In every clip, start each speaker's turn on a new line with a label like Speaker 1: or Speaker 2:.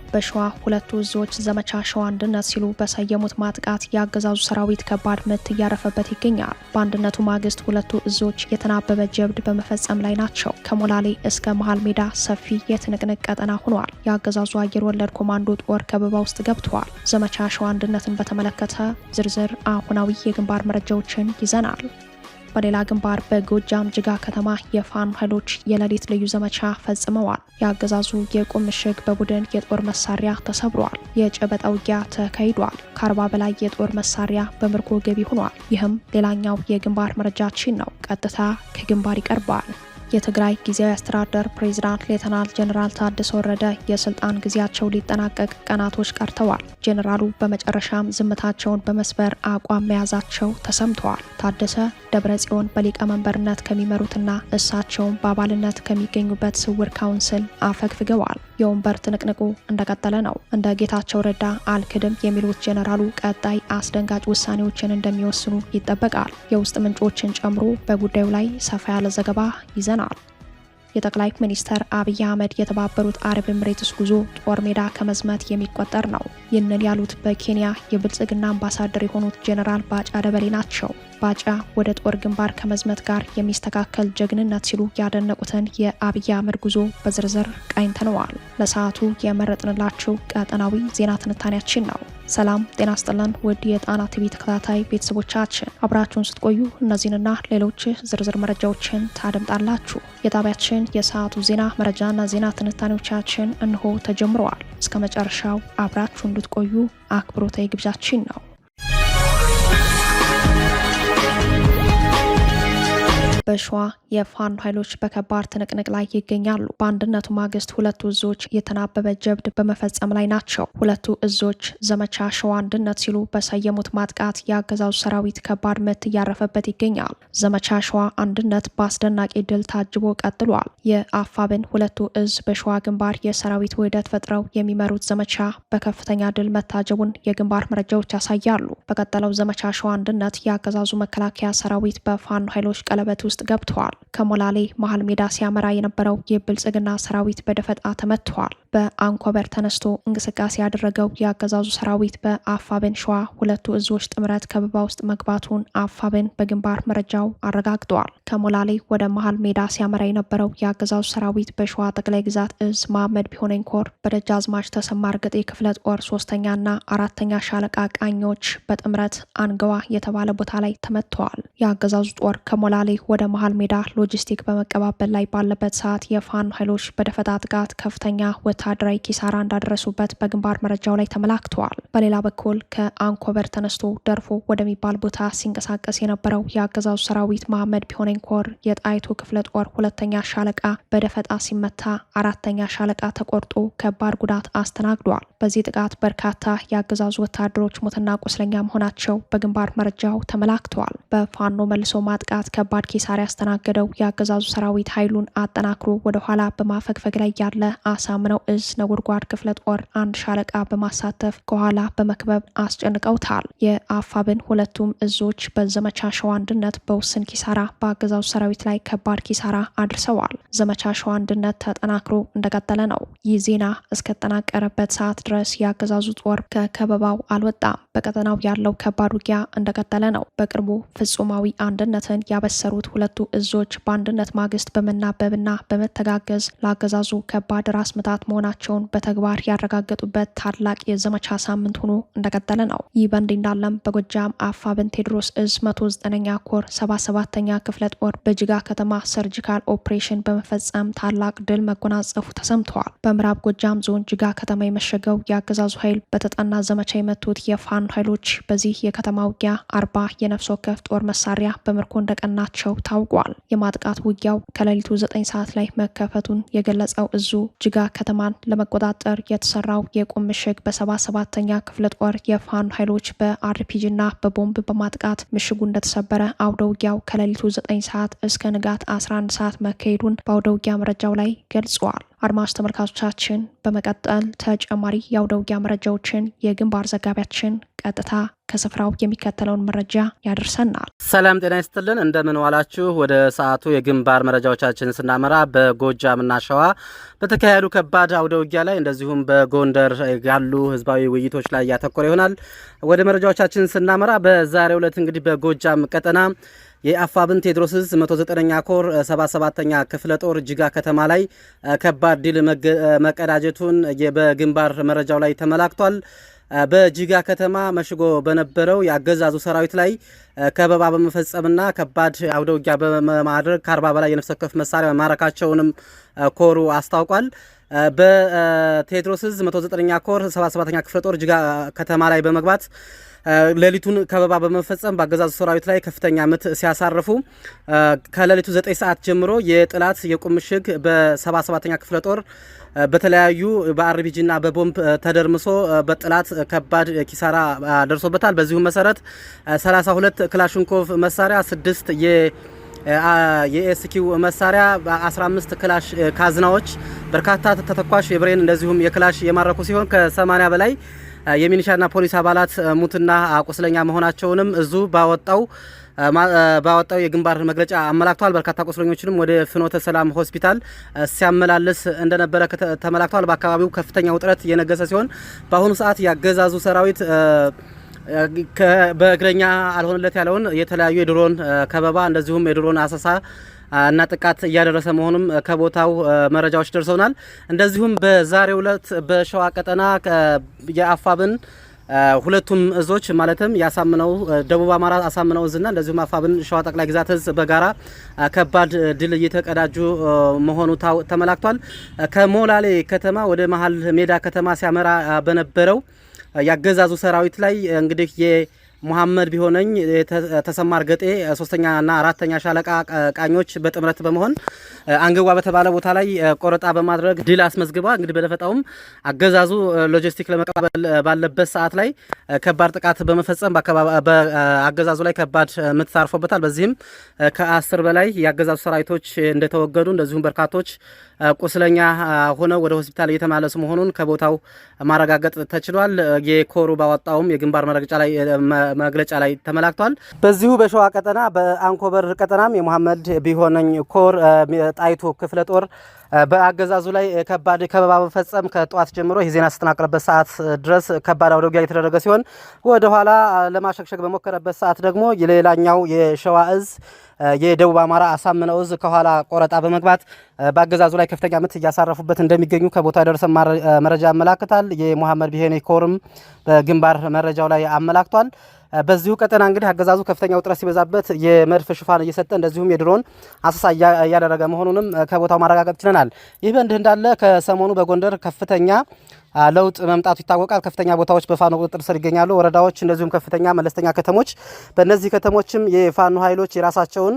Speaker 1: በሸዋ ሁለቱ እዞች ዘመቻ ሸዋ አንድነት ሲሉ በሰየሙት ማጥቃት የአገዛዙ ሰራዊት ከባድ ምት እያረፈበት ይገኛል። በአንድነቱ ማግስት ሁለቱ እዞች የተናበበ ጀብድ በመፈጸም ላይ ናቸው። ከሞላሌ እስከ መሃል ሜዳ ሰፊ የትንቅንቅ ቀጠና ሆኗል። የአገዛዙ አየር ወለድ ኮማንዶ ጦር ከበባ ውስጥ ገብተዋል። ዘመቻ ሸዋ አንድነትን በተመለከተ ዝርዝር አሁናዊ የግንባር መረጃዎችን ይዘናል። በሌላ ግንባር በጎጃም ጅጋ ከተማ የፋኖ ኃይሎች የሌሊት ልዩ ዘመቻ ፈጽመዋል። የአገዛዙ የቁም ምሽግ በቡድን የጦር መሳሪያ ተሰብሯል። የጨበጣ ውጊያ ተካሂዷል። ከ40 በላይ የጦር መሳሪያ በምርኮ ገቢ ሆኗል። ይህም ሌላኛው የግንባር መረጃችን ነው። ቀጥታ ከግንባር ይቀርባል። የትግራይ ጊዜያዊ አስተዳደር ፕሬዝዳንት ሌተናል ጀነራል ታደሰ ወረደ የስልጣን ጊዜያቸው ሊጠናቀቅ ቀናቶች ቀርተዋል። ጀነራሉ በመጨረሻም ዝምታቸውን በመስበር አቋም መያዛቸው ተሰምተዋል። ታደሰ ደብረ ጽዮን በሊቀመንበርነት ከሚመሩትና እሳቸውም በአባልነት ከሚገኙበት ስውር ካውንስል አፈግፍገዋል። የወንበር ትንቅንቁ እንደቀጠለ ነው። እንደ ጌታቸው ረዳ አልክድም የሚሉት ጀነራሉ ቀጣይ አስደንጋጭ ውሳኔዎችን እንደሚወስኑ ይጠበቃል። የውስጥ ምንጮችን ጨምሮ በጉዳዩ ላይ ሰፋ ያለ ዘገባ ይዘናል። የጠቅላይ ሚኒስትር አብይ አህመድ የተባበሩት አረብ ኤምሬትስ ጉዞ ጦር ሜዳ ከመዝመት የሚቆጠር ነው። ይህንን ያሉት በኬንያ የብልጽግና አምባሳደር የሆኑት ጀነራል ባጫ ደበሌ ናቸው። ባጫ ወደ ጦር ግንባር ከመዝመት ጋር የሚስተካከል ጀግንነት ሲሉ ያደነቁትን የአብይ አህመድ ጉዞ በዝርዝር ቃኝተነዋል። ለሰዓቱ የመረጥንላችሁ ቀጠናዊ ዜና ትንታኔያችን ነው። ሰላም ጤና ስጥልን ውድ የጣና ቲቪ ተከታታይ ቤተሰቦቻችን፣ አብራችሁን ስትቆዩ እነዚህንና ሌሎች ዝርዝር መረጃዎችን ታደምጣላችሁ። የጣቢያችን የሰዓቱ ዜና መረጃና ዜና ትንታኔዎቻችን እንሆ ተጀምረዋል። እስከ መጨረሻው አብራችሁ እንድትቆዩ አክብሮታዊ ግብዣችን ነው። በሸዋ የፋኖ ኃይሎች በከባድ ትንቅንቅ ላይ ይገኛሉ። በአንድነቱ ማግስት ሁለቱ እዞች የተናበበ ጀብድ በመፈጸም ላይ ናቸው። ሁለቱ እዞች ዘመቻ ሸዋ አንድነት ሲሉ በሰየሙት ማጥቃት የአገዛዙ ሰራዊት ከባድ ምት እያረፈበት ይገኛል። ዘመቻ ሸዋ አንድነት በአስደናቂ ድል ታጅቦ ቀጥሏል። የአፋብን ሁለቱ እዝ በሸዋ ግንባር የሰራዊት ውህደት ፈጥረው የሚመሩት ዘመቻ በከፍተኛ ድል መታጀቡን የግንባር መረጃዎች ያሳያሉ። በቀጠለው ዘመቻ ሸዋ አንድነት የአገዛዙ መከላከያ ሰራዊት በፋኖ ኃይሎች ቀለበት ውስጥ ገብተዋል። ከሞላሌ መሃል ሜዳ ሲያመራ የነበረው የብልጽግና ሰራዊት በደፈጣ ተመትቷል። በአንኮበር ተነስቶ እንቅስቃሴ ያደረገው የአገዛዙ ሰራዊት በአፋብን ሸዋ ሁለቱ እዞች ጥምረት ከበባ ውስጥ መግባቱን አፋብን በግንባር መረጃው አረጋግጧል። ከሞላሌ ወደ መሃል ሜዳ ሲያመራ የነበረው የአገዛዙ ሰራዊት በሸዋ ጠቅላይ ግዛት እዝ መሐመድ ቢሆነኝ ኮር በደጃዝማች ተሰማ እርግጤ ክፍለ ጦር 3ኛና 4ኛ ሻለቃ ቃኞች በጥምረት አንገዋ የተባለ ቦታ ላይ ተመትተዋል። የአገዛዙ ጦር ከሞላሌ ወደ መሃል ሜዳ ሎጂስቲክ በመቀባበል ላይ ባለበት ሰዓት የፋኖ ኃይሎች በደፈጣ ጥቃት ከፍተኛ ወታደራዊ ኪሳራ እንዳደረሱበት በግንባር መረጃው ላይ ተመላክተዋል። በሌላ በኩል ከአንኮበር ተነስቶ ደርፎ ወደሚባል ቦታ ሲንቀሳቀስ የነበረው የአገዛዙ ሰራዊት መሐመድ ቢሆነኝ ኮር የጣይቱ ክፍለ ጦር 2ኛ ሻለቃ በደፈጣ ሲመታ 4ኛ ሻለቃ ተቆርጦ ከባድ ጉዳት አስተናግዷል። በዚህ ጥቃት በርካታ የአገዛዙ ወታደሮች ሞትና ቁስለኛ መሆናቸው በግንባር መረጃው ተመላክተዋል። በፋኖ መልሶ ማጥቃት ከባድ ኪሳራ ያስተናገደው የአገዛዙ ሰራዊት ኃይሉን አጠናክሮ ወደ ኋላ በማፈግፈግ ላይ ያለ አሳምነው እዝ ነጎድጓድ ክፍለ ጦር 1 ሻለቃ በማሳተፍ ከኋላ በመክበብ አስጨንቀውታል። የአፋብን ሁለቱም እዞች በዘመቻ ሸዋ አንድነት በውስን ኪሳራ በአገዛዙ ሰራዊት ላይ ከባድ ኪሳራ አድርሰዋል። ዘመቻ ሸዋ አንድነት ተጠናክሮ እንደቀጠለ ነው። ይህ ዜና እስከተጠናቀረበት ሰዓት ድረስ የአገዛዙ ጦር ከከበባው አልወጣም። በቀጠናው ያለው ከባድ ውጊያ እንደቀጠለ ነው። በቅርቡ ፍጹማዊ አንድነትን ያበሰሩት ሁለቱ እዞች በአንድነት ማግስት በመናበብና በመተጋገዝ ለአገዛዙ ከባድ ራስ ምታት መሆናቸውን በተግባር ያረጋገጡበት ታላቅ የዘመቻ ሳምንት ሆኖ እንደቀጠለ ነው። ይህ በእንዲህ እንዳለም በጎጃም አፋብን ቴዎድሮስ እዝ 109ኛ ኮር 77ኛ ክፍለ ጦር በጅጋ ከተማ ሰርጂካል ኦፕሬሽን በመፈጸም ታላቅ ድል መጎናጸፉ ተሰምተዋል። በምዕራብ ጎጃም ዞን ጅጋ ከተማ የመሸገው የአገዛዙ ኃይል በተጠና ዘመቻ የመቱት የፋኖ ኃይሎች በዚህ የከተማ ውጊያ 40 የነፍስ ወከፍ ጦር መሳሪያ በምርኮ እንደቀናቸው ታውቋል። የማጥቃት ውጊያው ከሌሊቱ 9 ሰዓት ላይ መከፈቱን የገለጸው እዙ ጅጋ ከተማን ለመቆጣጠር የተሰራው የቁም ምሽግ በ77ኛ ክፍለ ጦር የፋኖ ኃይሎች በአርፒጂና በቦምብ በማጥቃት ምሽጉ እንደተሰበረ አውደ ውጊያው ከሌሊቱ 9 ሰዓት እስከ ንጋት 11 ሰዓት መካሄዱን በአውደ ውጊያ መረጃው ላይ ገልጿል። አድማጭ ተመልካቾቻችን በመቀጠል ተጨማሪ የአውደ ውጊያ መረጃዎችን የግንባር ዘጋቢያችን በቀጥታ ከስፍራው የሚከተለውን መረጃ ያደርሰናል።
Speaker 2: ሰላም ጤና ይስጥልን፣ እንደምን ዋላችሁ። ወደ ሰዓቱ የግንባር መረጃዎቻችን ስናመራ በጎጃምና ሸዋ በተካሄዱ ከባድ አውደ ውጊያ ላይ እንደዚሁም በጎንደር ያሉ ህዝባዊ ውይይቶች ላይ ያተኮረ ይሆናል። ወደ መረጃዎቻችን ስናመራ በዛሬው ዕለት እንግዲህ በጎጃም ቀጠና የአፋብን ቴዎድሮስ 109ኛ ኮር 77ኛ ክፍለ ጦር ጅጋ ከተማ ላይ ከባድ ድል መቀዳጀቱን በግንባር መረጃው ላይ ተመላክቷል። በጅጋ ከተማ መሽጎ በነበረው የአገዛዙ ሰራዊት ላይ ከበባ በመፈጸምና ከባድ አውደ ውጊያ በማድረግ ከ40 በላይ የነፍስ ወከፍ መሳሪያ ማረካቸውንም ኮሩ አስታውቋል። በቴዎድሮስ 109ኛ ኮር 77ኛ ክፍለ ጦር ጅጋ ከተማ ላይ በመግባት ሌሊቱን ከበባ በመፈጸም በአገዛዙ ሰራዊት ላይ ከፍተኛ ምት ሲያሳርፉ ከሌሊቱ 9 ሰዓት ጀምሮ የጥላት የቁም ምሽግ በ77ኛ ክፍለ ጦር በተለያዩ በአርቢጂና በቦምብ ተደርምሶ በጥላት ከባድ ኪሳራ ደርሶበታል። በዚሁ መሰረት 32 ክላሽንኮቭ መሳሪያ፣ 6 የኤስኪው መሳሪያ፣ 15 ክላሽ ካዝናዎች፣ በርካታ ተተኳሽ የብሬን እንደዚሁም የክላሽ የማረኩ ሲሆን ከ80 በላይ የሚኒሻና ፖሊስ አባላት ሙትና ቁስለኛ መሆናቸውንም እዙ ባወጣው የግንባር መግለጫ አመላክቷል። በርካታ ቁስለኞችንም ወደ ፍኖተ ሰላም ሆስፒታል ሲያመላልስ እንደነበረ ተመላክቷል። በአካባቢው ከፍተኛ ውጥረት የነገሰ ሲሆን በአሁኑ ሰዓት ያገዛዙ ሰራዊት በእግረኛ አልሆነለት ያለውን የተለያዩ የድሮን ከበባ እንደዚሁም የድሮን አሰሳ እና ጥቃት እያደረሰ መሆኑም ከቦታው መረጃዎች ደርሰውናል። እንደዚሁም በዛሬው ዕለት በሸዋ ቀጠና የአፋብን ሁለቱም እዞች ማለትም ያሳምነው ደቡብ አማራ አሳምነው እዝና እንደዚሁም አፋብን ሸዋ ጠቅላይ ግዛት እዝ በጋራ ከባድ ድል እየተቀዳጁ መሆኑ ተመላክቷል። ከሞላሌ ከተማ ወደ መሀል ሜዳ ከተማ ሲያመራ በነበረው ያገዛዙ ሰራዊት ላይ እንግዲህ ሙሐመድ ቢሆነኝ ተሰማር ገጤ 3ኛና 4ኛ ሻለቃ ቃኞች በጥምረት በመሆን አንገዋ በተባለ ቦታ ላይ ቆረጣ በማድረግ ድል አስመዝግባ እንግዲህ በደፈጣውም አገዛዙ ሎጂስቲክ ለመቀበል ባለበት ሰዓት ላይ ከባድ ጥቃት በመፈጸም በአገዛዙ ላይ ከባድ ምት ታርፎበታል። በዚህም ከ10 በላይ የአገዛዙ ሰራዊቶች እንደተወገዱ እንደዚሁም በርካቶች ቁስለኛ ሆነው ወደ ሆስፒታል እየተመለሱ መሆኑን ከቦታው ማረጋገጥ ተችሏል። የኮሩ ባወጣውም የግንባር መግለጫ ላይ ተመላክቷል። በዚሁ በሸዋ ቀጠና በአንኮበር ቀጠናም የሙሐመድ ቢሆነኝ ኮር ጣይቱ ክፍለ ጦር በአገዛዙ ላይ ከባድ ከበባ በመፈጸም ከጧት ጀምሮ ይህ ዜና ስተናቀረበት ሰዓት ድረስ ከባድ አውደ ውጊያ የተደረገ ሲሆን ወደ ኋላ ለማሸግሸግ በሞከረበት ሰዓት ደግሞ የሌላኛው የሸዋ እዝ የደቡብ አማራ አሳምነው እዝ ከኋላ ቆረጣ በመግባት በአገዛዙ ላይ ከፍተኛ ምት እያሳረፉበት እንደሚገኙ ከቦታ ደረሰ መረጃ ያመላክታል። የሙሐመድ ቢሆነኝ ኮርም በግንባር መረጃው ላይ አመላክቷል። በዚሁ ቀጠና እንግዲህ አገዛዙ ከፍተኛ ውጥረት ሲበዛበት የመድፍ ሽፋን እየሰጠ እንደዚሁም የድሮን አሰሳ እያደረገ መሆኑንም ከቦታው ማረጋገጥ ችለናል። ይህ በእንዲህ እንዳለ ከሰሞኑ በጎንደር ከፍተኛ ለውጥ መምጣቱ ይታወቃል። ከፍተኛ ቦታዎች በፋኖ ቁጥጥር ስር ይገኛሉ። ወረዳዎች እንደዚሁም ከፍተኛ መለስተኛ ከተሞች። በእነዚህ ከተሞችም የፋኖ ኃይሎች የራሳቸውን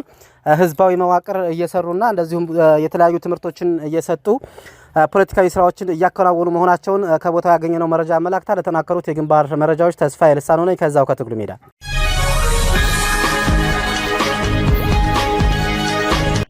Speaker 2: ህዝባዊ መዋቅር እየሰሩና እንደዚሁም የተለያዩ ትምህርቶችን እየሰጡ ፖለቲካዊ ስራዎችን እያከናወኑ መሆናቸውን ከቦታው ያገኘነው መረጃ አመላክታል። ለተናከሩት የግንባር መረጃዎች ተስፋዬ ልሳኑ ነኝ ከዛው ከትግሉ ሜዳ።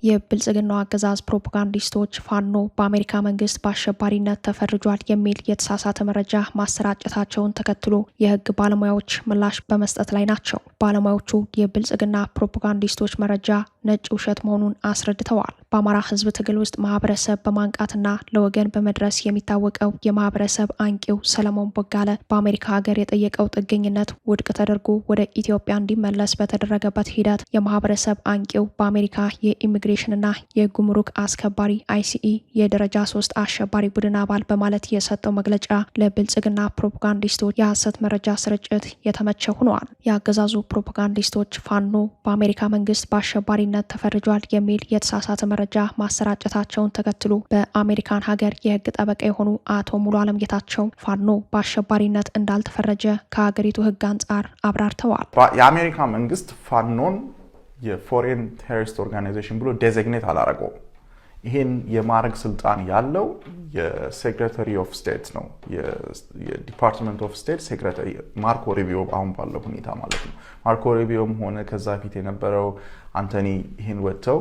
Speaker 1: የብልጽግናው አገዛዝ ፕሮፓጋንዲስቶች ፋኖ በአሜሪካ መንግስት በአሸባሪነት ተፈርጇል የሚል የተሳሳተ መረጃ ማሰራጨታቸውን ተከትሎ የህግ ባለሙያዎች ምላሽ በመስጠት ላይ ናቸው። ባለሙያዎቹ የብልጽግና ፕሮፓጋንዲስቶች መረጃ ነጭ ውሸት መሆኑን አስረድተዋል። በአማራ ህዝብ ትግል ውስጥ ማህበረሰብ በማንቃትና ለወገን በመድረስ የሚታወቀው የማህበረሰብ አንቂው ሰለሞን ቦጋለ በአሜሪካ ሀገር የጠየቀው ጥገኝነት ውድቅ ተደርጎ ወደ ኢትዮጵያ እንዲመለስ በተደረገበት ሂደት የማህበረሰብ አንቂው በአሜሪካ የኢሚግሬሽንና የጉምሩክ አስከባሪ አይሲኢ የደረጃ 3 አሸባሪ ቡድን አባል በማለት የሰጠው መግለጫ ለብልጽግና ፕሮፓጋንዲስቶች የሐሰት መረጃ ስርጭት የተመቸ ሆኗል። የአገዛዙ ፕሮፓጋንዲስቶች ፋኖ በአሜሪካ መንግስት በአሸባሪ ተፈርጇል የሚል የተሳሳተ መረጃ ማሰራጨታቸውን ተከትሎ በአሜሪካን ሀገር የህግ ጠበቃ የሆኑ አቶ ሙሉ አለም ጌታቸው ፋኖ በአሸባሪነት እንዳልተፈረጀ ከሀገሪቱ ህግ አንጻር አብራርተዋል።
Speaker 3: የአሜሪካ መንግስት ፋኖን የፎሬን ቴሮሪስት ኦርጋናይዜሽን ብሎ ዴዚግኔት አላረገው። ይሄን የማድረግ ስልጣን ያለው የሴክሬታሪ ኦፍ ስቴት ነው። የዲፓርትመንት ኦፍ ስቴት ሴክሬታሪ ማርኮ ሩቢዮ አሁን ባለው ሁኔታ ማለት ነው። ማርኮ ሩቢዮም ሆነ ከዛ ፊት የነበረው አንቶኒ ይሄን ወጥተው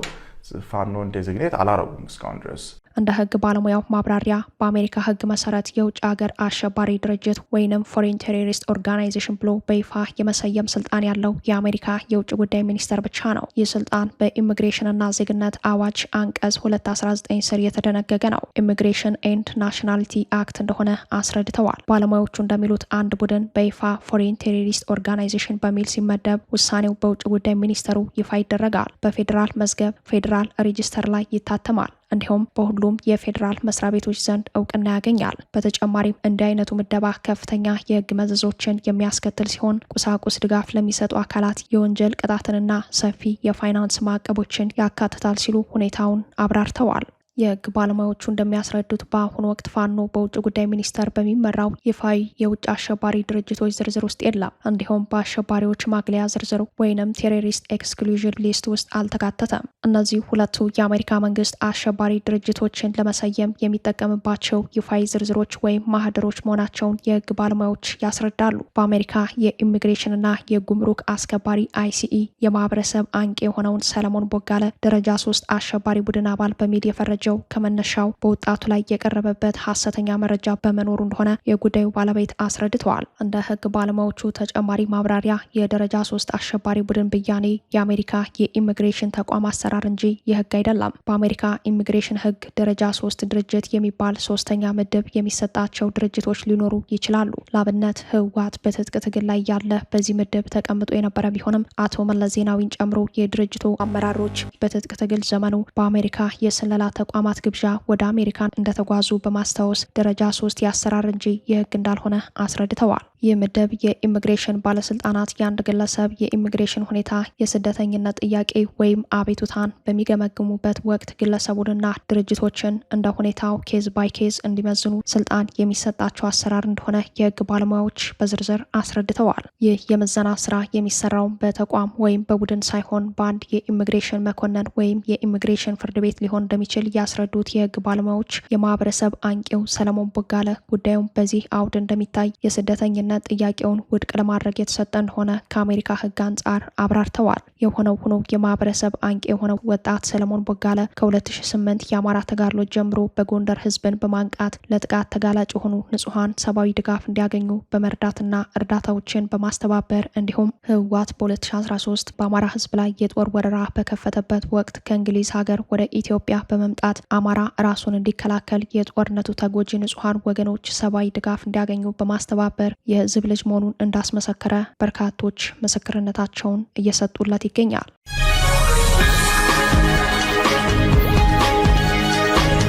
Speaker 3: ፋኖን ዴዚግኔት አላረጉም እስካሁን ድረስ።
Speaker 1: እንደ ህግ ባለሙያው ማብራሪያ በአሜሪካ ህግ መሰረት የውጭ ሀገር አሸባሪ ድርጅት ወይንም ፎሬን ቴሮሪስት ኦርጋናይዜሽን ብሎ በይፋ የመሰየም ስልጣን ያለው የአሜሪካ የውጭ ጉዳይ ሚኒስተር ብቻ ነው። ይህ ስልጣን በኢሚግሬሽንና ዜግነት አዋጅ አንቀጽ 219 ስር የተደነገገ ነው። ኢሚግሬሽን ኤንድ ናሽናሊቲ አክት እንደሆነ አስረድተዋል። ባለሙያዎቹ እንደሚሉት አንድ ቡድን በይፋ ፎሬን ቴሮሪስት ኦርጋናይዜሽን በሚል ሲመደብ ውሳኔው በውጭ ጉዳይ ሚኒስተሩ ይፋ ይደረጋል። በፌዴራል መዝገብ ፌዴራል ሬጂስተር ላይ ይታተማል። እንዲሁም በሁሉም የፌዴራል መስሪያ ቤቶች ዘንድ እውቅና ያገኛል። በተጨማሪም እንዲህ አይነቱ ምደባ ከፍተኛ የህግ መዘዞችን የሚያስከትል ሲሆን ቁሳቁስ ድጋፍ ለሚሰጡ አካላት የወንጀል ቅጣትንና ሰፊ የፋይናንስ ማዕቀቦችን ያካትታል ሲሉ ሁኔታውን አብራርተዋል። የህግ ባለሙያዎቹ እንደሚያስረዱት በአሁኑ ወቅት ፋኖ በውጭ ጉዳይ ሚኒስቴር በሚመራው ይፋዊ የውጭ አሸባሪ ድርጅቶች ዝርዝር ውስጥ የለም። እንዲሁም በአሸባሪዎች ማግለያ ዝርዝር ወይንም ቴሮሪስት ኤክስክሉዥን ሊስት ውስጥ አልተካተተም። እነዚህ ሁለቱ የአሜሪካ መንግስት አሸባሪ ድርጅቶችን ለመሰየም የሚጠቀምባቸው ይፋዊ ዝርዝሮች ወይም ማህደሮች መሆናቸውን የህግ ባለሙያዎች ያስረዳሉ። በአሜሪካ የኢሚግሬሽንና የጉምሩክ አስከባሪ ICE የማህበረሰብ አንቂ የሆነውን ሰለሞን ቦጋለ ደረጃ 3 አሸባሪ ቡድን አባል በሚል የፈረጀው ከመነሻው በወጣቱ ላይ የቀረበበት ሐሰተኛ መረጃ በመኖሩ እንደሆነ የጉዳዩ ባለቤት አስረድተዋል። እንደ ህግ ባለሙያዎቹ ተጨማሪ ማብራሪያ የደረጃ 3 አሸባሪ ቡድን ብያኔ የአሜሪካ የኢሚግሬሽን ተቋም አሰራር እንጂ የህግ አይደለም። በአሜሪካ ኢሚግሬሽን ህግ ደረጃ 3 ድርጅት የሚባል ሶስተኛ ምድብ የሚሰጣቸው ድርጅቶች ሊኖሩ ይችላሉ። ላብነት ህወሓት በትጥቅ ትግል ላይ ያለ በዚህ ምድብ ተቀምጦ የነበረ ቢሆንም አቶ መለስ ዜናዊን ጨምሮ የድርጅቱ አመራሮች በትጥቅ ትግል ዘመኑ በአሜሪካ የስለላ ተቋማት ግብዣ ወደ አሜሪካን እንደተጓዙ በማስታወስ ደረጃ 3 የአሰራር እንጂ የህግ እንዳልሆነ አስረድተዋል። ይህ ምድብ የኢሚግሬሽን ባለስልጣናት የአንድ ግለሰብ የኢሚግሬሽን ሁኔታ፣ የስደተኝነት ጥያቄ ወይም አቤቱታን በሚገመግሙበት ወቅት ግለሰቡንና ድርጅቶችን እንደ ሁኔታው ኬዝ ባይ ኬዝ እንዲመዝኑ ስልጣን የሚሰጣቸው አሰራር እንደሆነ የህግ ባለሙያዎች በዝርዝር አስረድተዋል። ይህ የምዘና ስራ የሚሰራው በተቋም ወይም በቡድን ሳይሆን በአንድ የኢሚግሬሽን መኮንን ወይም የኢሚግሬሽን ፍርድ ቤት ሊሆን እንደሚችል ያስረዱት የህግ ባለሙያዎች የማህበረሰብ አንቂው ሰለሞን ቦጋለ ጉዳዩን በዚህ አውድ እንደሚታይ የስደተኝነት ጥያቄውን ውድቅ ለማድረግ የተሰጠ እንደሆነ ከአሜሪካ ህግ አንጻር አብራርተዋል። የሆነው ሆኖ የማህበረሰብ አንቂ የሆነው ወጣት ሰለሞን ቦጋለ ከ2008 የአማራ ተጋድሎ ጀምሮ በጎንደር ህዝብን በማንቃት ለጥቃት ተጋላጭ የሆኑ ንጹሐን ሰብአዊ ድጋፍ እንዲያገኙ በመርዳትና እርዳታዎችን በማስተባበር እንዲሁም ህወሓት በ2013 በአማራ ህዝብ ላይ የጦር ወረራ በከፈተበት ወቅት ከእንግሊዝ ሀገር ወደ ኢትዮጵያ በመምጣት አማራ ራሱን እንዲከላከል የጦርነቱ ተጎጂ ንጹሐን ወገኖች ሰብአዊ ድጋፍ እንዲያገኙ በማስተባበር የህዝብ ልጅ መሆኑን እንዳስመሰከረ በርካቶች ምስክርነታቸውን እየሰጡለት ይገኛል።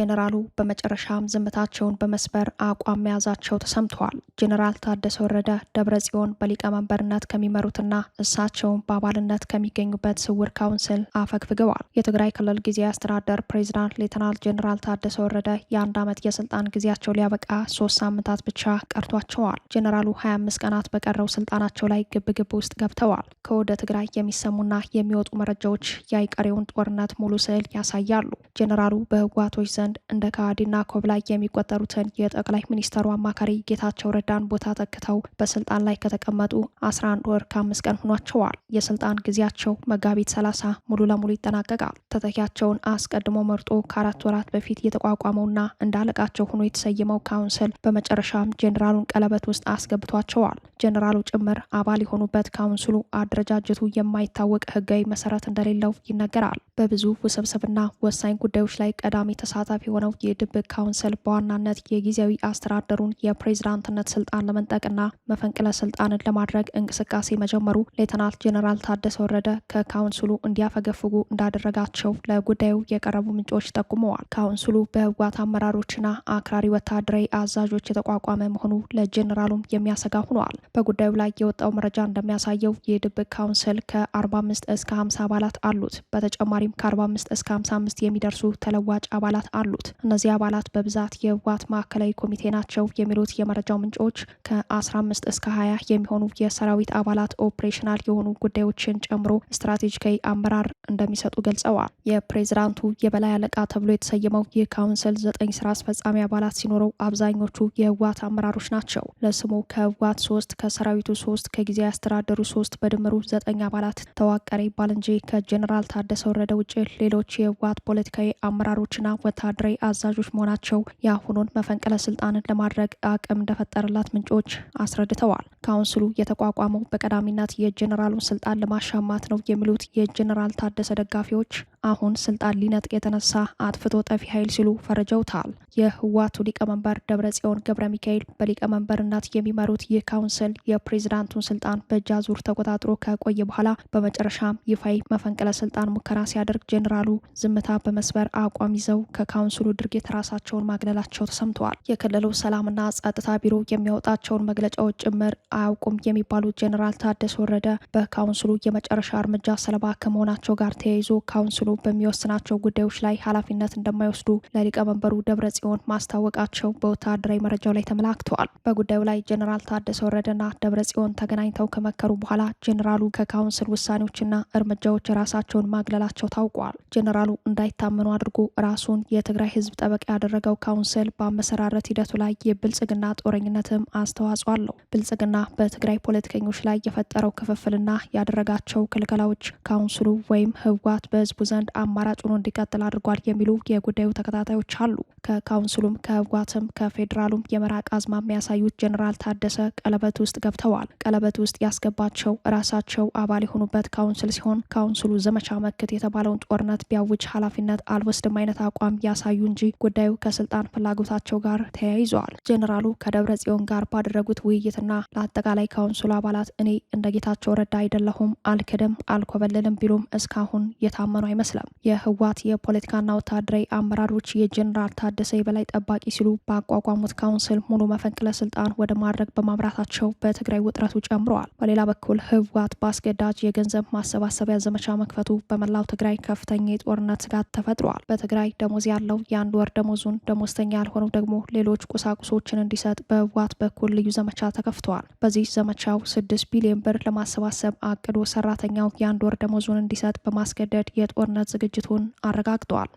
Speaker 1: ጄኔራሉ በመጨረሻም ዝምታቸውን በመስበር አቋም መያዛቸው ተሰምተዋል። ጄኔራል ታደሰ ወረደ ደብረ ጽዮን በሊቀመንበርነት ከሚመሩትና እሳቸውን በአባልነት ከሚገኙበት ስውር ካውንስል አፈግፍገዋል። የትግራይ ክልል ጊዜያዊ አስተዳደር ፕሬዚዳንት ሌተናል ጄኔራል ታደሰ ወረደ የ1 ዓመት የስልጣን ጊዜያቸው ሊያበቃ 3 ሳምንታት ብቻ ቀርቷቸዋል። ጄኔራሉ 25 ቀናት በቀረው ስልጣናቸው ላይ ግብግብ ውስጥ ገብተዋል። ከወደ ትግራይ የሚሰሙና የሚወጡ መረጃዎች የአይቀሬውን ጦርነት ሙሉ ስዕል ያሳያሉ። ጄኔራሉ በህወሓቶች ዘንድ እንደ ከሃዲና ኮብላይ የሚቆጠሩትን የጠቅላይ ሚኒስተሩ አማካሪ ጌታቸው ረዳን ቦታ ተክተው በስልጣን ላይ ከተቀመጡ 11 ወር ከ5 ቀን ሆኗቸዋል። የስልጣን ጊዜያቸው መጋቢት 30 ሙሉ ለሙሉ ይጠናቀቃል። ተተኪያቸውን አስቀድሞ መርጦ ከ4 ወራት በፊት የተቋቋመውና እንደ አለቃቸው ሆኖ የተሰየመው ካውንስል በመጨረሻም ጄኔራሉን ቀለበት ውስጥ አስገብቷቸዋል። ጄኔራሉ ጭምር አባል የሆኑበት ካውንስሉ አደረጃጀቱ የማይታወቅ ህጋዊ መሰረት እንደሌለው ይነገራል። በብዙ ውስብስብና ወሳኝ ጉዳዮች ላይ ቀዳሚ ተሳታፊ የሆነው የድብቅ ካውንስል በዋናነት የጊዜያዊ አስተዳደሩን የፕሬዝዳንትነት ስልጣን ለመንጠቅና መፈንቅለ ስልጣንን ለማድረግ እንቅስቃሴ መጀመሩ ሌተናል ጄኔራል ታደሰ ወረደ ከካውንስሉ እንዲያፈገፍጉ እንዳደረጋቸው ለጉዳዩ የቀረቡ ምንጮች ጠቁመዋል። ካውንስሉ በህወሓት አመራሮችና አክራሪ ወታደራዊ አዛዦች የተቋቋመ መሆኑ ለጄኔራሉም የሚያሰጋ ሆኗል። በጉዳዩ ላይ የወጣው መረጃ እንደሚያሳየው የድብቅ ካውንስል ከ45 እስከ 50 አባላት አሉት። በተጨማሪም ከ45 እስከ 55 የሚደርሱ ተለዋጭ አባላት አሉት። እነዚህ አባላት በብዛት የህወሓት ማዕከላዊ ኮሚቴ ናቸው የሚሉት የመረጃው ምንጮች ከ15 እስከ 20 የሚሆኑ የሰራዊት አባላት ኦፕሬሽናል የሆኑ ጉዳዮችን ጨምሮ ስትራቴጂካዊ አመራር እንደሚሰጡ ገልጸዋል። የፕሬዝዳንቱ የበላይ አለቃ ተብሎ የተሰየመው ይህ ካውንስል 9 ስራ አስፈጻሚ አባላት ሲኖረው አብዛኞቹ የህወሓት አመራሮች ናቸው። ለስሙ ከህወሓት 3 ከሰራዊቱ 3 ከጊዜያዊ አስተዳደሩ 3 በድምሩ 9 አባላት ተዋቀረ ይባል እንጂ ከጄኔራል ታደሰ ወረደ ውጭ ሌሎች የህወሓት ፖለቲካዊ አመራሮችና ወታደራዊ ወታደራዊ አዛዦች መሆናቸው የአሁኑን መፈንቅለ ስልጣንን ለማድረግ አቅም እንደፈጠረላት ምንጮች አስረድተዋል። ካውንስሉ የተቋቋመው በቀዳሚነት የጄኔራሉን ስልጣን ለማሻማት ነው የሚሉት የጄኔራል ታደሰ ደጋፊዎች አሁን ስልጣን ሊነጥቅ የተነሳ አጥፍቶ ጠፊ ኃይል ሲሉ ፈርጀውታል። የህወሓቱ ሊቀመንበር ደብረጽዮን ገብረ ሚካኤል በሊቀመንበርነት የሚመሩት ይህ ካውንስል የፕሬዝዳንቱን ስልጣን በእጅ አዙር ተቆጣጥሮ ከቆየ በኋላ በመጨረሻም ይፋዊ መፈንቅለ ስልጣን ሙከራ ሲያደርግ ጄኔራሉ ዝምታ በመስበር አቋም ይዘው ከካውንስሉ ድርጊት ራሳቸውን ማግለላቸው ተሰምተዋል። የክልሉ ሰላምና ጸጥታ ቢሮ የሚያወጣቸውን መግለጫዎች ጭምር አያውቁም የሚባሉት ጄኔራል ታደሰ ወረደ በካውንስሉ የመጨረሻ እርምጃ ሰለባ ከመሆናቸው ጋር ተያይዞ ካውንስሉ በሚወስናቸው ጉዳዮች ላይ ኃላፊነት እንደማይወስዱ ለሊቀመንበሩ ደብረጽዮን ማስታወቃቸው በወታደራዊ መረጃው ላይ ተመላክተዋል። በጉዳዩ ላይ ጄኔራል ታደሰ ወረደና ደብረጽዮን ተገናኝተው ከመከሩ በኋላ ጄኔራሉ ከካውንስል ውሳኔዎችና እርምጃዎች ራሳቸውን ማግለላቸው ታውቋል። ጄኔራሉ እንዳይታመኑ አድርጎ ራሱን የትግራይ ህዝብ ጠበቃ ያደረገው ካውንስል በአመሰራረት ሂደቱ ላይ የብልጽግና ጦረኝነትም አስተዋጽኦ አለው። ብልጽግና በትግራይ ፖለቲከኞች ላይ የፈጠረው ክፍፍልና ያደረጋቸው ክልከላዎች ካውንስሉ ወይም ህወሓት በህዝቡ ዘንድ አማራጭ ሆኖ እንዲቀጥል አድርጓል የሚሉ የጉዳዩ ተከታታዮች አሉ። ከካውንስሉም ከህወሓትም ከፌዴራሉም የመራቅ አዝማሚያ ያሳዩት ጄኔራል ታደሰ ቀለበት ውስጥ ገብተዋል። ቀለበት ውስጥ ያስገባቸው ራሳቸው አባል የሆኑበት ካውንስል ሲሆን ካውንስሉ ዘመቻ መክት የተባለውን ጦርነት ቢያውጅ ኃላፊነት አልወስድም አይነት አቋም ያሳዩ እንጂ ጉዳዩ ከስልጣን ፍላጎታቸው ጋር ተያይዘዋል። ጄኔራሉ ከደብረ ጽዮን ጋር ባደረጉት ውይይትና ለአጠቃላይ ካውንስሉ አባላት እኔ እንደ ጌታቸው ረዳ አይደለሁም፣ አልክድም፣ አልኮበልልም ቢሉም እስካሁን የታመኑ አይመስልም። የህወሓት የፖለቲካና ወታደራዊ አመራሮች የጄኔራል ታደሰ የበላይ ጠባቂ ሲሉ ባቋቋሙት ካውንስል ሙሉ መፈንቅለ ስልጣን ወደ ማድረግ በማምራታቸው በትግራይ ውጥረቱ ጨምረዋል። በሌላ በኩል ህወሓት በአስገዳጅ የገንዘብ ማሰባሰቢያ ዘመቻ መክፈቱ በመላው ትግራይ ከፍተኛ የጦርነት ስጋት ተፈጥሯል። በትግራይ ደሞዝ ያለው የአንድ ወር ደሞዙን፣ ደሞዝተኛ ያልሆነው ደግሞ ሌሎች ቁሳቁሶችን እንዲሰጥ በህወሓት በኩል ልዩ ዘመቻ ተከፍተዋል። በዚህ ዘመቻው 6 ቢሊዮን ብር ለማሰባሰብ አቅዶ ሰራተኛው የአንድ ወር ደሞዙን እንዲሰጥ በማስገደድ የጦርነት ዝግጅቱን አረጋግጠዋል።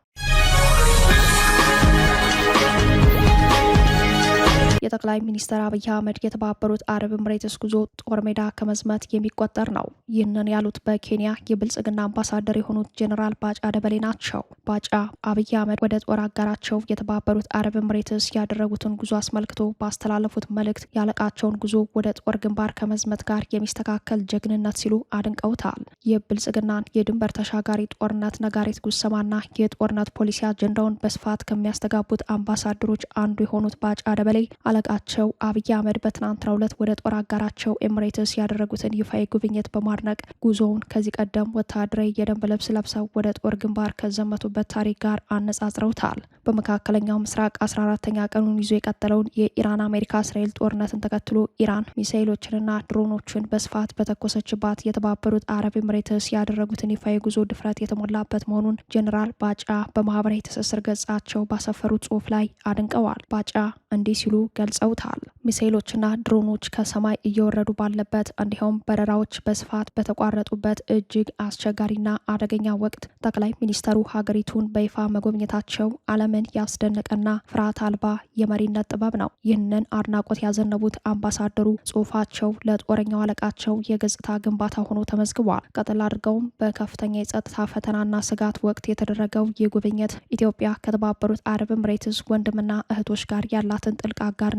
Speaker 1: የጠቅላይ ሚኒስትር አብይ አህመድ የተባበሩት አረብ ኤምሬትስ ጉዞ ጦር ሜዳ ከመዝመት የሚቆጠር ነው። ይህንን ያሉት በኬንያ የብልጽግና አምባሳደር የሆኑት ጄኔራል ባጫ ደበሌ ናቸው። ባጫ አብይ አህመድ ወደ ጦር አጋራቸው የተባበሩት አረብ ኤምሬትስ ያደረጉትን ጉዞ አስመልክቶ ባስተላለፉት መልእክት ያለቃቸውን ጉዞ ወደ ጦር ግንባር ከመዝመት ጋር የሚስተካከል ጀግንነት ሲሉ አድንቀውታል። የብልጽግናን የድንበር ተሻጋሪ ጦርነት ነጋሪት ጉሰማና የጦርነት ፖሊሲ አጀንዳውን በስፋት ከሚያስተጋቡት አምባሳደሮች አንዱ የሆኑት ባጫ ደበሌ አለቃቸው አብይ አህመድ በትናንትናው ዕለት ወደ ጦር አጋራቸው ኤምሬትስ ያደረጉትን ይፋዊ ጉብኝት በማድነቅ ጉዞውን ከዚህ ቀደም ወታደራዊ የደንብ ልብስ ለብሰው ወደ ጦር ግንባር ከዘመቱበት ታሪክ ጋር አነጻጽረውታል። በመካከለኛው ምስራቅ 14ኛ ቀኑን ይዞ የቀጠለውን የኢራን አሜሪካ እስራኤል ጦርነትን ተከትሎ ኢራን ሚሳኤሎችንና ድሮኖችን በስፋት በተኮሰችባት የተባበሩት አረብ ኤምሬትስ ያደረጉትን ይፋዊ ጉዞ ድፍረት የተሞላበት መሆኑን ጄኔራል ባጫ በማህበራዊ ትስስር ገጻቸው ባሰፈሩት ጽሑፍ ላይ አድንቀዋል። ባጫ እንዲህ ሲሉ ገልጸውታል። ሚሳኤሎችና ድሮኖች ከሰማይ እየወረዱ ባለበት እንዲሁም በረራዎች በስፋት በተቋረጡበት እጅግ አስቸጋሪና አደገኛ ወቅት ጠቅላይ ሚኒስተሩ ሀገሪቱን በይፋ መጎብኘታቸው ዓለምን ያስደነቀና ፍርሃት አልባ የመሪነት ጥበብ ነው። ይህንን አድናቆት ያዘነቡት አምባሳደሩ ጽሑፋቸው ለጦረኛው አለቃቸው የገጽታ ግንባታ ሆኖ ተመዝግቧል። ቀጥል አድርገውም በከፍተኛ የጸጥታ ፈተናና ስጋት ወቅት የተደረገው ይህ ጉብኝት ኢትዮጵያ ከተባበሩት አረብ ኤምሬትስ ወንድምና እህቶች ጋር ያላትን ጥልቅ አጋርነት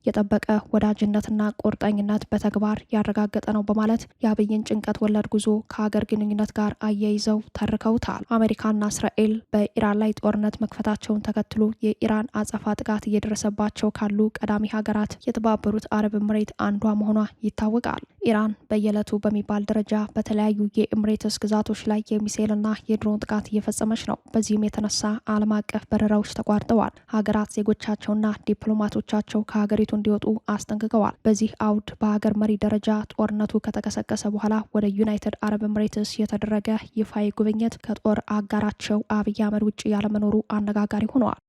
Speaker 1: የጠበቀ ወዳጅነትና ቁርጠኝነት በተግባር ያረጋገጠ ነው በማለት የአብይን ጭንቀት ወለድ ጉዞ ከሀገር ግንኙነት ጋር አያይዘው ተርከውታል። አሜሪካና እስራኤል በኢራን ላይ ጦርነት መክፈታቸውን ተከትሎ የኢራን አጸፋ ጥቃት እየደረሰባቸው ካሉ ቀዳሚ ሀገራት የተባበሩት አረብ ኤምሬት አንዷ መሆኗ ይታወቃል። ኢራን በየዕለቱ በሚባል ደረጃ በተለያዩ የኤምሬትስ ግዛቶች ላይ የሚሳኤልና የድሮን ጥቃት እየፈጸመች ነው። በዚህም የተነሳ ዓለም አቀፍ በረራዎች ተቋርጠዋል። ሀገራት ዜጎቻቸውና ዲፕሎማቶቻቸው ከሀገሪቱ እንዲወጡ አስጠንቅቀዋል። በዚህ አውድ በሀገር መሪ ደረጃ ጦርነቱ ከተቀሰቀሰ በኋላ ወደ ዩናይትድ አረብ ኤምሬትስ የተደረገ ይፋዊ ጉብኝት ከጦር አጋራቸው አብይ አህመድ ውጭ ያለመኖሩ አነጋጋሪ ሆነዋል።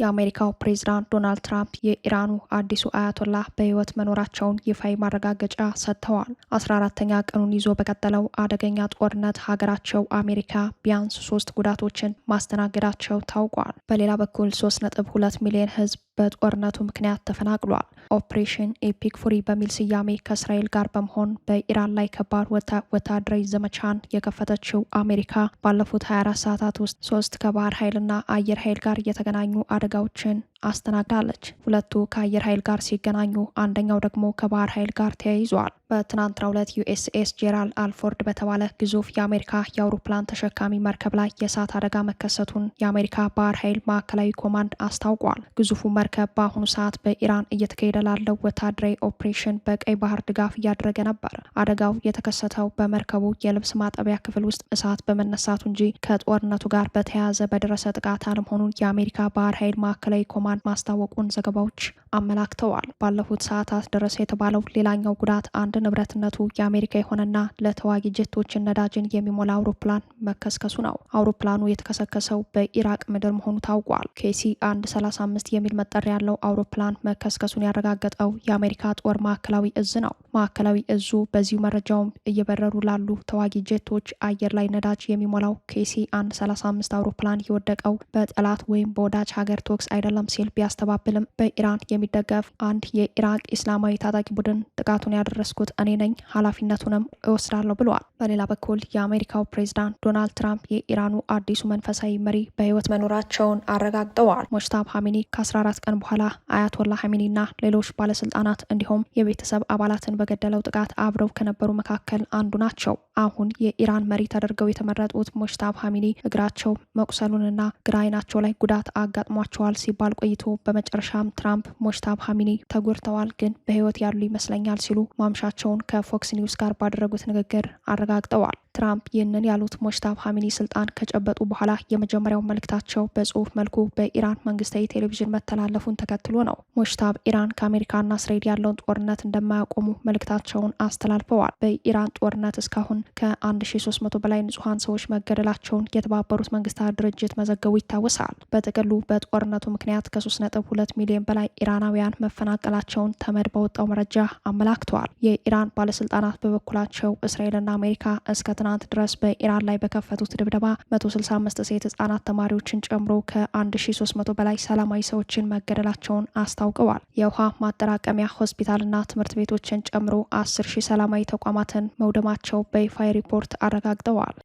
Speaker 1: የአሜሪካው ፕሬዝዳንት ዶናልድ ትራምፕ የኢራኑ አዲሱ አያቶላህ በህይወት መኖራቸውን ይፋዊ ማረጋገጫ ሰጥተዋል። 14ኛ ቀኑን ይዞ በቀጠለው አደገኛ ጦርነት ሀገራቸው አሜሪካ ቢያንስ 3 ጉዳቶችን ማስተናገዳቸው ታውቋል። በሌላ በኩል 3.2 ሚሊዮን ህዝብ በጦርነቱ ምክንያት ተፈናቅሏል። ኦፕሬሽን ኤፒክ ፉሪ በሚል ስያሜ ከእስራኤል ጋር በመሆን በኢራን ላይ ከባድ ወታደራዊ ዘመቻን የከፈተችው አሜሪካ ባለፉት 24 ሰዓታት ውስጥ 3 ከባህር ኃይልና አየር ኃይል ጋር የተገናኙ አደጋዎችን አስተናግዳለች። ሁለቱ ከአየር ኃይል ጋር ሲገናኙ አንደኛው ደግሞ ከባህር ኃይል ጋር ተያይዟል። በትናንትናው ዕለት ዩኤስኤስ ጄራልድ አልፎርድ በተባለ ግዙፍ የአሜሪካ የአውሮፕላን ተሸካሚ መርከብ ላይ የእሳት አደጋ መከሰቱን የአሜሪካ ባህር ኃይል ማዕከላዊ ኮማንድ አስታውቋል። ግዙፉ መርከብ በአሁኑ ሰዓት በኢራን እየተካሄደ ላለው ወታደራዊ ኦፕሬሽን በቀይ ባህር ድጋፍ እያደረገ ነበር። አደጋው የተከሰተው በመርከቡ የልብስ ማጠቢያ ክፍል ውስጥ እሳት በመነሳቱ እንጂ ከጦርነቱ ጋር በተያያዘ በደረሰ ጥቃት አለመሆኑን የአሜሪካ ባህር ኃይል ማዕከላዊ ኮማንድ ማስታወቁን ዘገባዎች አመላክተዋል። ባለፉት ሰዓታት ደረሰ የተባለው ሌላኛው ጉዳት አንድ ንብረትነቱ የአሜሪካ የሆነና ለተዋጊ ጀቶችን ነዳጅን የሚሞላ አውሮፕላን መከስከሱ ነው። አውሮፕላኑ የተከሰከሰው በኢራቅ ምድር መሆኑ ታውቋል። ኬሲ 135 የሚል መጠሪያ ያለው አውሮፕላን መከስከሱን ያረጋገጠው የአሜሪካ ጦር ማዕከላዊ እዝ ነው። ማዕከላዊ እዙ በዚሁ መረጃውም እየበረሩ ላሉ ተዋጊ ጀቶች አየር ላይ ነዳጅ የሚሞላው ኬሲ 135 አውሮፕላን የወደቀው በጠላት ወይም በወዳጅ ሀገር ተኩስ አይደለም ሲል ቢያስተባብልም በኢራን የሚደገፍ አንድ የኢራቅ ኢስላማዊ ታጣቂ ቡድን ጥቃቱን ያደረስኩት እኔ ነኝ፣ ኃላፊነቱንም እወስዳለሁ ብለዋል። በሌላ በኩል የአሜሪካው ፕሬዝዳንት ዶናልድ ትራምፕ የኢራኑ አዲሱ መንፈሳዊ መሪ በህይወት መኖራቸውን አረጋግጠዋል። ሞጅታባ ኻሜኒ ከ14 ቀን በኋላ አያቶላ ኻሜኒና ሌሎች ባለስልጣናት እንዲሁም የቤተሰብ አባላትን በገደለው ጥቃት አብረው ከነበሩ መካከል አንዱ ናቸው። አሁን የኢራን መሪ ተደርገው የተመረጡት ሞጅታባ ኻሜኒ እግራቸው መቁሰሉንና ግራ አይናቸው ላይ ጉዳት አጋጥሟቸዋል ሲባል ቆይቶ በመጨረሻም ትራምፕ ሞጅታባ ኻሜኒ ተጎድተዋል፣ ግን በህይወት ያሉ ይመስለኛል ሲሉ ማምሻቸውን ከፎክስ ኒውስ ጋር ባደረጉት ንግግር አረጋግጠዋል። ትራምፕ ይህንን ያሉት ሞጅታባ ኻሜኒ ስልጣን ከጨበጡ በኋላ የመጀመሪያው መልእክታቸው በጽሁፍ መልኩ በኢራን መንግስታዊ ቴሌቪዥን መተላለፉን ተከትሎ ነው። ሞጅታባ ኢራን ከአሜሪካና እስራኤል ያለውን ጦርነት እንደማያቆሙ መልእክታቸውን አስተላልፈዋል። በኢራን ጦርነት እስካሁን ከ1300 በላይ ንጹሐን ሰዎች መገደላቸውን የተባበሩት መንግስታት ድርጅት መዘገቡ ይታወሳል። በጥቅሉ በጦርነቱ ምክንያት ከ3.2 ሚሊዮን በላይ ኢራናውያን መፈናቀላቸውን ተመድ በወጣው መረጃ አመላክተዋል። የኢራን ባለስልጣናት በበኩላቸው እስራኤልና አሜሪካ እስከ ትናንት ድረስ በኢራን ላይ በከፈቱት ድብደባ 165 ሴት ህጻናት ተማሪዎችን ጨምሮ ከ1300 በላይ ሰላማዊ ሰዎችን መገደላቸውን አስታውቀዋል። የውሃ ማጠራቀሚያ ሆስፒታልና ትምህርት ቤቶችን ጨምሮ 10,000 ሰላማዊ ተቋማትን መውደማቸው በይፋ ሪፖርት አረጋግጠዋል።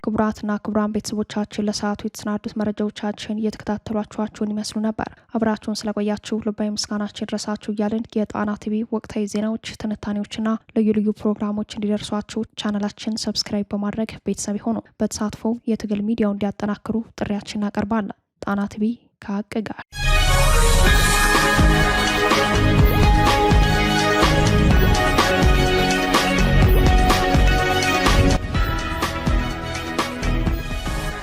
Speaker 1: ክቡራትና ክቡራን ቤተሰቦቻችን ለሰዓቱ የተሰናዱት መረጃዎቻችን እየተከታተሏችኋችሁን ይመስሉ ነበር። አብራችሁን ስለቆያችሁ ልባዊ ምስጋናችን ድረሳችሁ እያልን የጣና ቲቪ ወቅታዊ ዜናዎች፣ ትንታኔዎችና ልዩ ልዩ ፕሮግራሞች እንዲደርሷችሁ ቻናላችን ሰብስክራይብ በማድረግ ቤተሰብ ሆኑ። በተሳትፎ የትግል ሚዲያው እንዲያጠናክሩ ጥሪያችን እናቀርባለን። ጣና ቲቪ ከሀቅ ጋር